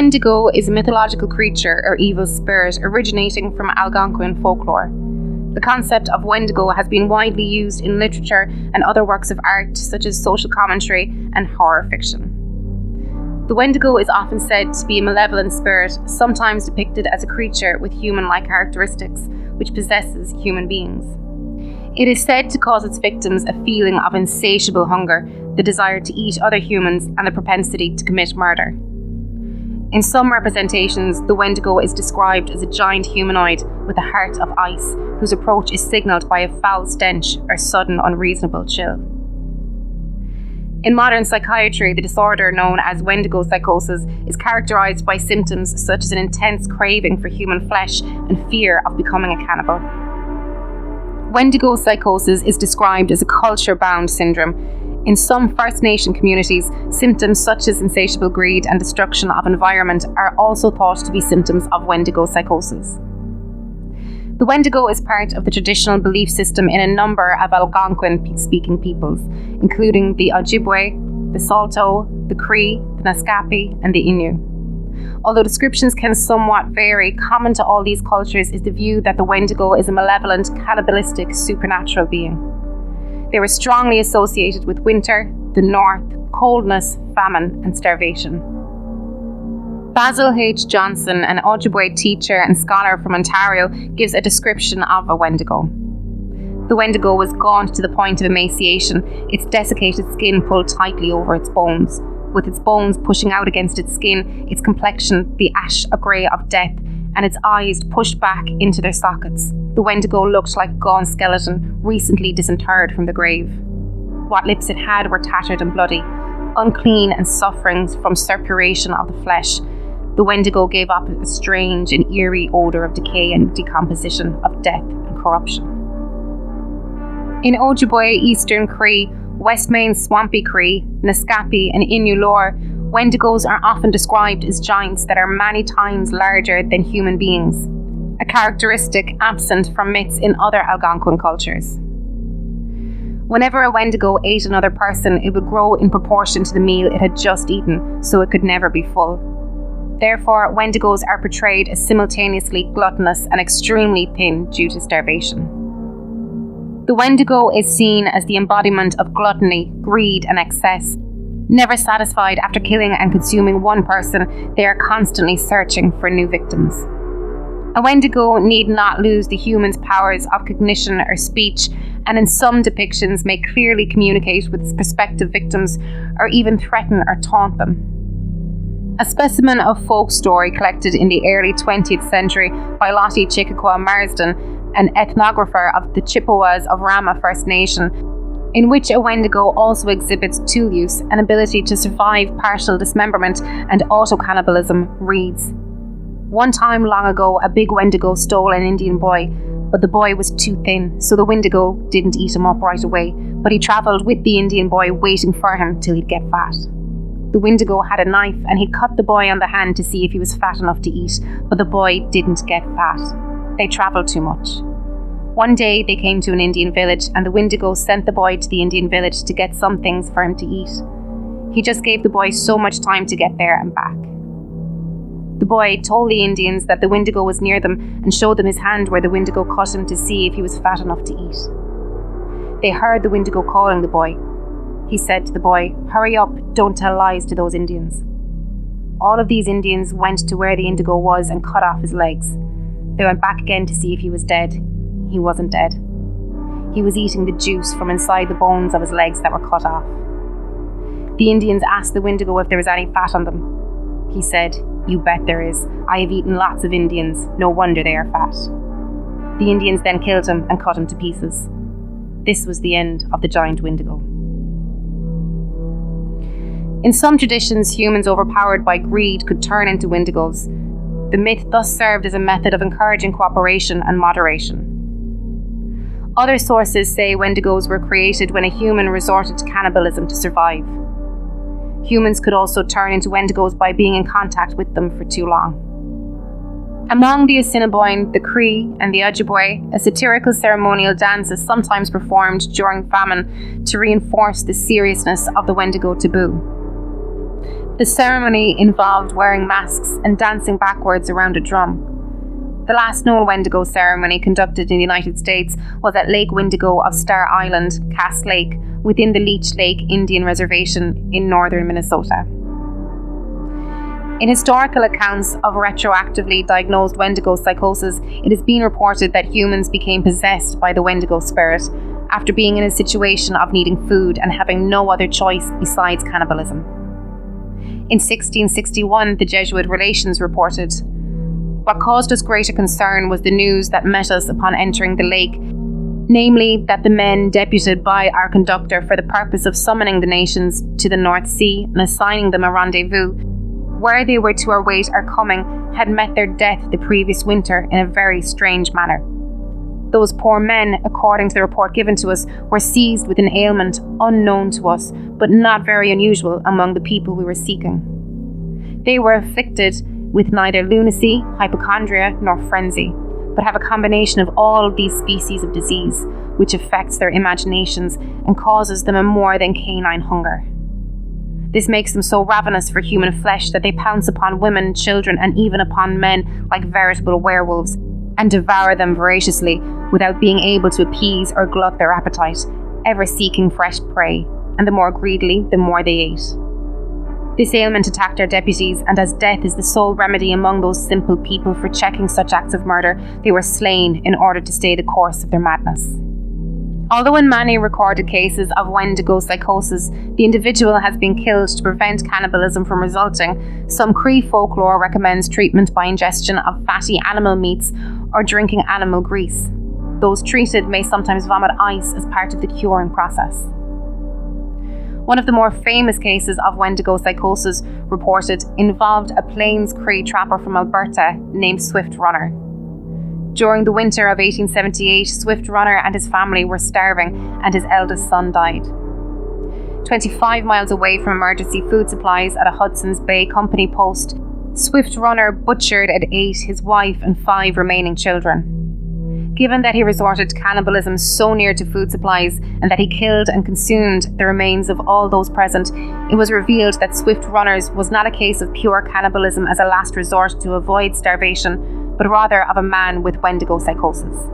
Wendigo is a mythological creature or evil spirit originating from Algonquian folklore. The concept of Wendigo has been widely used in literature and other works of art, such as social commentary and horror fiction. The Wendigo is often said to be a malevolent spirit, sometimes depicted as a creature with human-like characteristics, which possesses human beings. It is said to cause its victims a feeling of insatiable hunger, the desire to eat other humans, and the propensity to commit murder. In some representations, the Wendigo is described as a giant humanoid with a heart of ice, whose approach is signalled by a foul stench or sudden unreasonable chill. In modern psychiatry, the disorder known as Wendigo psychosis is characterised by symptoms such as an intense craving for human flesh and fear of becoming a cannibal. Wendigo psychosis is described as a culture-bound syndrome. In some First Nation communities, symptoms such as insatiable greed and destruction of environment are also thought to be symptoms of Wendigo psychosis. The Wendigo is part of the traditional belief system in a number of Algonquian-speaking peoples, including the Ojibwe, the Saulteaux, the Cree, the Naskapi, and the Innu. Although descriptions can somewhat vary, common to all these cultures is the view that the Wendigo is a malevolent, cannibalistic, supernatural being. They were strongly associated with winter, the north, coldness, famine, and starvation. Basil H. Johnson, an Ojibwe teacher and scholar from Ontario, gives a description of a Wendigo. The Wendigo was gaunt to the point of emaciation, its desiccated skin pulled tightly over its bones. With its bones pushing out against its skin, its complexion the ash grey of death, and its eyes pushed back into their sockets. The Wendigo looked like a gaunt skeleton, recently disinterred from the grave. What lips it had were tattered and bloody, unclean and suffering from suppuration of the flesh. The Wendigo gave off a strange and eerie odour of decay and decomposition, of death and corruption. In Ojibwe, Eastern Cree, West Main Swampy Cree, Naskapi and Innu lore, Wendigos are often described as giants that are many times larger than human beings, a characteristic absent from myths in other Algonquin cultures. Whenever a Wendigo ate another person, it would grow in proportion to the meal it had just eaten, so it could never be full. Therefore, Wendigos are portrayed as simultaneously gluttonous and extremely thin due to starvation. The Wendigo is seen as the embodiment of gluttony, greed, and excess. Never satisfied after killing and consuming one person, they are constantly searching for new victims. A Wendigo need not lose the human's powers of cognition or speech, and in some depictions may clearly communicate with its prospective victims or even threaten or taunt them. A specimen of folk story collected in the early 20th century by Lottie Chickaqua Marsden, an ethnographer of the Chippewas of Rama First Nation, in which a Wendigo also exhibits tool use and ability to survive partial dismemberment and auto-cannibalism, reads, "One time long ago, a big Wendigo stole an Indian boy, but the boy was too thin, so the Wendigo didn't eat him up right away, but he travelled with the Indian boy waiting for him till he'd get fat. The Wendigo had a knife and he cut the boy on the hand to see if he was fat enough to eat, but the boy didn't get fat. They travelled too much. One day they came to an Indian village and the Wendigo sent the boy to the Indian village to get some things for him to eat. He just gave the boy so much time to get there and back. The boy told the Indians that the Wendigo was near them and showed them his hand where the Wendigo cut him to see if he was fat enough to eat. They heard the Wendigo calling the boy. He said to the boy, 'Hurry up, don't tell lies to those Indians.' All of these Indians went to where the Wendigo was and cut off his legs. They went back again to see if he was dead. He wasn't dead. He was eating the juice from inside the bones of his legs that were cut off. The Indians asked the Wendigo if there was any fat on them. He said, 'You bet there is. I have eaten lots of Indians. No wonder they are fat.' The Indians then killed him and cut him to pieces. This was the end of the giant Wendigo. In some traditions, humans overpowered by greed could turn into Wendigos. The myth thus served as a method of encouraging cooperation and moderation. Other sources say Wendigos were created when a human resorted to cannibalism to survive. Humans could also turn into Wendigos by being in contact with them for too long. Among the Assiniboine, the Cree, and the Ojibwe, a satirical ceremonial dance is sometimes performed during famine to reinforce the seriousness of the Wendigo taboo. The ceremony involved wearing masks and dancing backwards around a drum. The last known Wendigo ceremony conducted in the United States was at Lake Wendigo of Star Island, Cass Lake, within the Leech Lake Indian Reservation in northern Minnesota. In historical accounts of retroactively diagnosed Wendigo psychosis, it has been reported that humans became possessed by the Wendigo spirit after being in a situation of needing food and having no other choice besides cannibalism. In 1661, the Jesuit Relations reported, "What caused us greater concern was the news that met us upon entering the lake, namely that the men deputed by our conductor for the purpose of summoning the nations to the North Sea and assigning them a rendezvous, where they were to await our coming, had met their death the previous winter in a very strange manner. Those poor men, according to the report given to us, were seized with an ailment unknown to us, but not very unusual among the people we were seeking. They were afflicted with neither lunacy, hypochondria, nor frenzy, but have a combination of all of these species of disease, which affects their imaginations and causes them a more than canine hunger. This makes them so ravenous for human flesh that they pounce upon women, children, and even upon men like veritable werewolves, and devour them voraciously without being able to appease or glut their appetite, ever seeking fresh prey, and the more greedily, the more they ate. This ailment attacked our deputies, and as death is the sole remedy among those simple people for checking such acts of murder, they were slain in order to stay the course of their madness." Although in many recorded cases of Wendigo psychosis, the individual has been killed to prevent cannibalism from resulting, some Cree folklore recommends treatment by ingestion of fatty animal meats or drinking animal grease. Those treated may sometimes vomit ice as part of the curing process. One of the more famous cases of Wendigo psychosis reported involved a Plains Cree trapper from Alberta named Swift Runner. During the winter of 1878, Swift Runner and his family were starving and his eldest son died. 25 miles away from emergency food supplies at a Hudson's Bay Company post, Swift Runner butchered and ate his wife and 5 remaining children. Given that he resorted to cannibalism so near to food supplies and that he killed and consumed the remains of all those present, it was revealed that Swift Runner's was not a case of pure cannibalism as a last resort to avoid starvation, but rather of a man with Wendigo psychosis.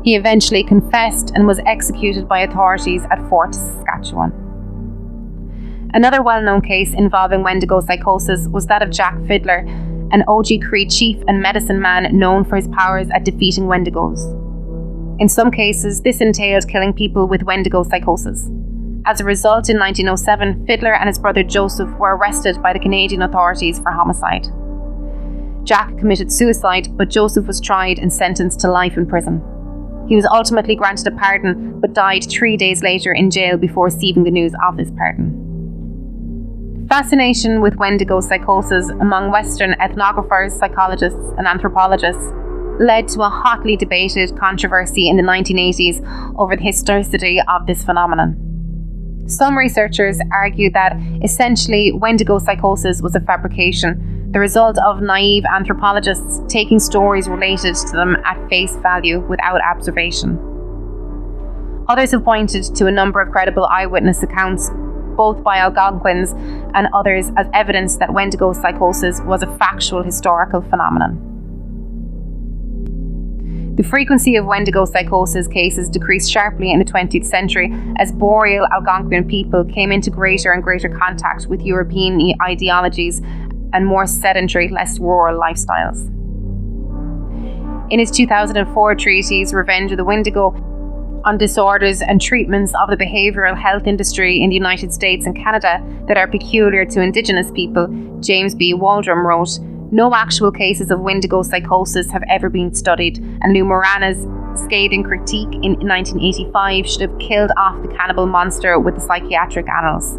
He eventually confessed and was executed by authorities at Fort Saskatchewan. Another well-known case involving Wendigo psychosis was that of Jack Fiddler, an OG Cree chief and medicine man known for his powers at defeating Wendigos. In some cases, this entailed killing people with Wendigo psychosis. As a result, in 1907, Fiddler and his brother Joseph were arrested by the Canadian authorities for homicide. Jack committed suicide, but Joseph was tried and sentenced to life in prison. He was ultimately granted a pardon, but died 3 days later in jail before receiving the news of this pardon. Fascination with Wendigo psychosis among Western ethnographers, psychologists, and anthropologists led to a hotly debated controversy in the 1980s over the historicity of this phenomenon. Some researchers argue that essentially Wendigo psychosis was a fabrication, the result of naive anthropologists taking stories related to them at face value without observation. Others have pointed to a number of credible eyewitness accounts, both by Algonquians and others, as evidence that Wendigo psychosis was a factual historical phenomenon. The frequency of Wendigo psychosis cases decreased sharply in the 20th century as boreal Algonquian people came into greater and greater contact with European ideologies and more sedentary, less rural lifestyles. In his 2004 treatise, Revenge of the Wendigo, on disorders and treatments of the behavioural health industry in the United States and Canada that are peculiar to Indigenous people, James B. Waldron wrote, "No actual cases of Wendigo psychosis have ever been studied, and Lou Morana's scathing critique in 1985 should have killed off the cannibal monster with the psychiatric annals."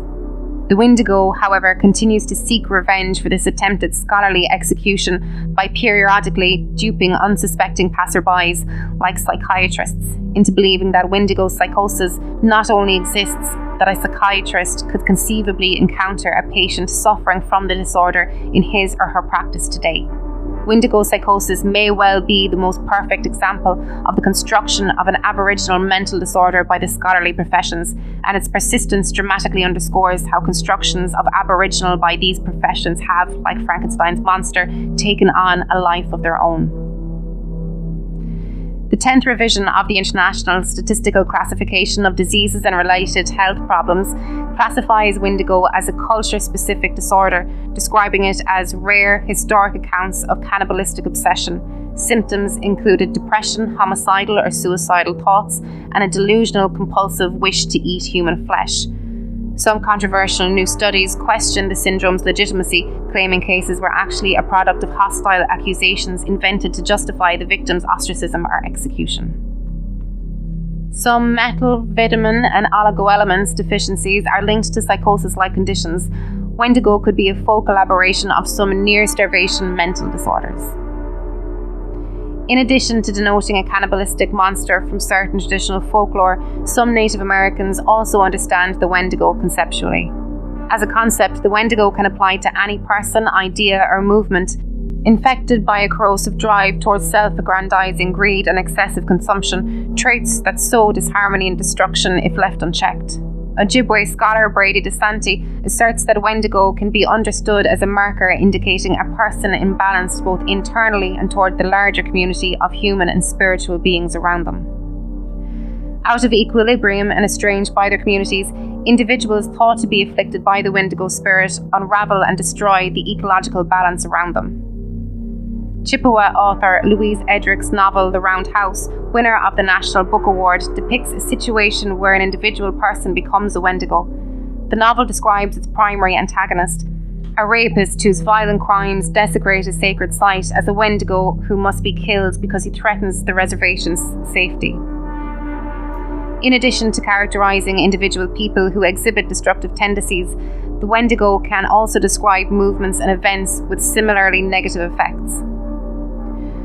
The Wendigo, however, continues to seek revenge for this attempted scholarly execution by periodically duping unsuspecting passerbys, like psychiatrists, into believing that Wendigo psychosis not only exists, that a psychiatrist could conceivably encounter a patient suffering from the disorder in his or her practice today. Wendigo psychosis may well be the most perfect example of the construction of an Aboriginal mental disorder by the scholarly professions, and its persistence dramatically underscores how constructions of Aboriginal by these professions have, like Frankenstein's monster, taken on a life of their own. The 10th revision of the International Statistical Classification of Diseases and Related Health Problems classifies Wendigo as a culture-specific disorder, describing it as rare historic accounts of cannibalistic obsession. Symptoms included depression, homicidal or suicidal thoughts, and a delusional compulsive wish to eat human flesh. Some controversial new studies question the syndrome's legitimacy, claiming cases were actually a product of hostile accusations invented to justify the victim's ostracism or execution. Some metal, vitamin, and oligoelements deficiencies are linked to psychosis-like conditions. Wendigo could be a focal aberration of some near-starvation mental disorders. In addition to denoting a cannibalistic monster from certain traditional folklore, some Native Americans also understand the Wendigo conceptually. As a concept, the Wendigo can apply to any person, idea, or movement infected by a corrosive drive towards self-aggrandizing greed and excessive consumption, traits that sow disharmony and destruction if left unchecked. Ojibwe scholar Brady DeSanti asserts that Wendigo can be understood as a marker indicating a person imbalanced both internally and toward the larger community of human and spiritual beings around them. Out of equilibrium and estranged by their communities, individuals thought to be afflicted by the Wendigo spirit unravel and destroy the ecological balance around them. Chippewa author Louise Erdrich's novel The Round House, winner of the National Book Award, depicts a situation where an individual person becomes a Wendigo. The novel describes its primary antagonist, a rapist whose violent crimes desecrate a sacred site, as a Wendigo who must be killed because he threatens the reservation's safety. In addition to characterizing individual people who exhibit destructive tendencies, the Wendigo can also describe movements and events with similarly negative effects.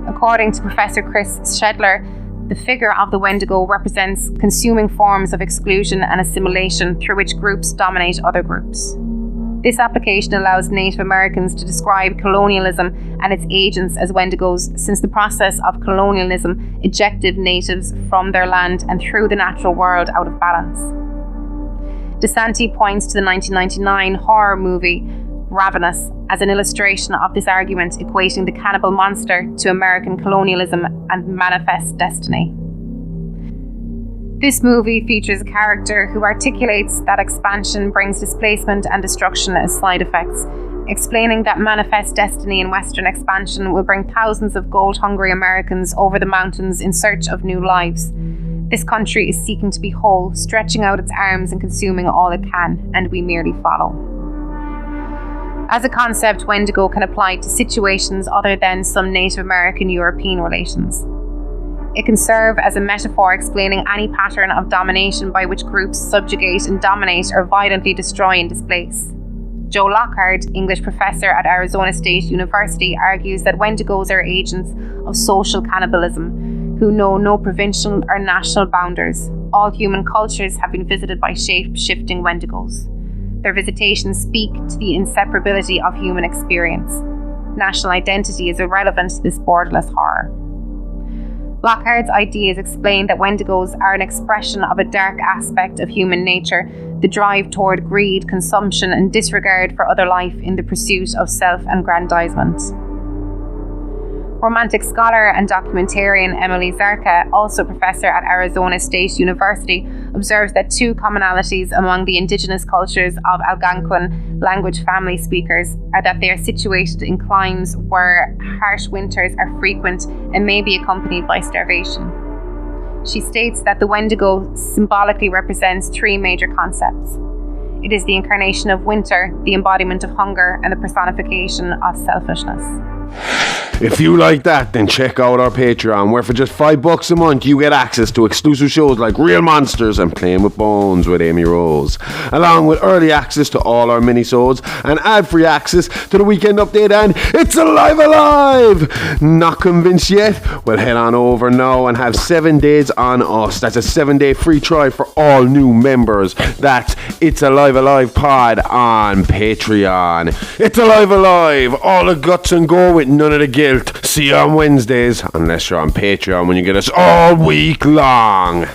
According to Professor Chris Shedler, the figure of the Wendigo represents consuming forms of exclusion and assimilation through which groups dominate other groups. This application allows Native Americans to describe colonialism and its agents as Wendigos, since the process of colonialism ejected natives from their land and threw the natural world out of balance. DeSanti points to the 1999 horror movie Ravenous as an illustration of this argument, equating the cannibal monster to American colonialism and manifest destiny. This movie features a character who articulates that expansion brings displacement and destruction as side effects, explaining that manifest destiny in Western expansion will bring thousands of gold-hungry Americans over the mountains in search of new lives. This country is seeking to be whole, stretching out its arms and consuming all it can, and we merely follow. As a concept, Wendigo can apply to situations other than some Native American-European relations. It can serve as a metaphor explaining any pattern of domination by which groups subjugate and dominate or violently destroy and displace. Joe Lockhart, English professor at Arizona State University, argues that Wendigos are agents of social cannibalism who know no provincial or national boundaries. All human cultures have been visited by shape-shifting Wendigos. Their visitations speak to the inseparability of human experience. National identity is irrelevant to this borderless horror. Lockhart's ideas explain that Wendigos are an expression of a dark aspect of human nature, the drive toward greed, consumption, and disregard for other life in the pursuit of self-aggrandizement. Romantic scholar and documentarian Emily Zarka, also professor at Arizona State University, observes that two commonalities among the indigenous cultures of Algonquian language family speakers are that they are situated in climes where harsh winters are frequent and may be accompanied by starvation. She states that the Wendigo symbolically represents three major concepts. It is the incarnation of winter, the embodiment of hunger, and the personification of selfishness. If you like that, then check out our Patreon, where for just $5 a month you get access to exclusive shows like Real Monsters and Playing with Bones with Amy Rose, along with early access to all our minisodes and ad-free access to the Weekend Update and It's Alive! Not convinced yet? Well, head on over now and have 7 days on us. That's a 7-day free trial for all new members. That's It's Alive Pod on Patreon. It's Alive, all the guts and go with none of the guilt. See you on Wednesdays, unless you're on Patreon when you get us all week long.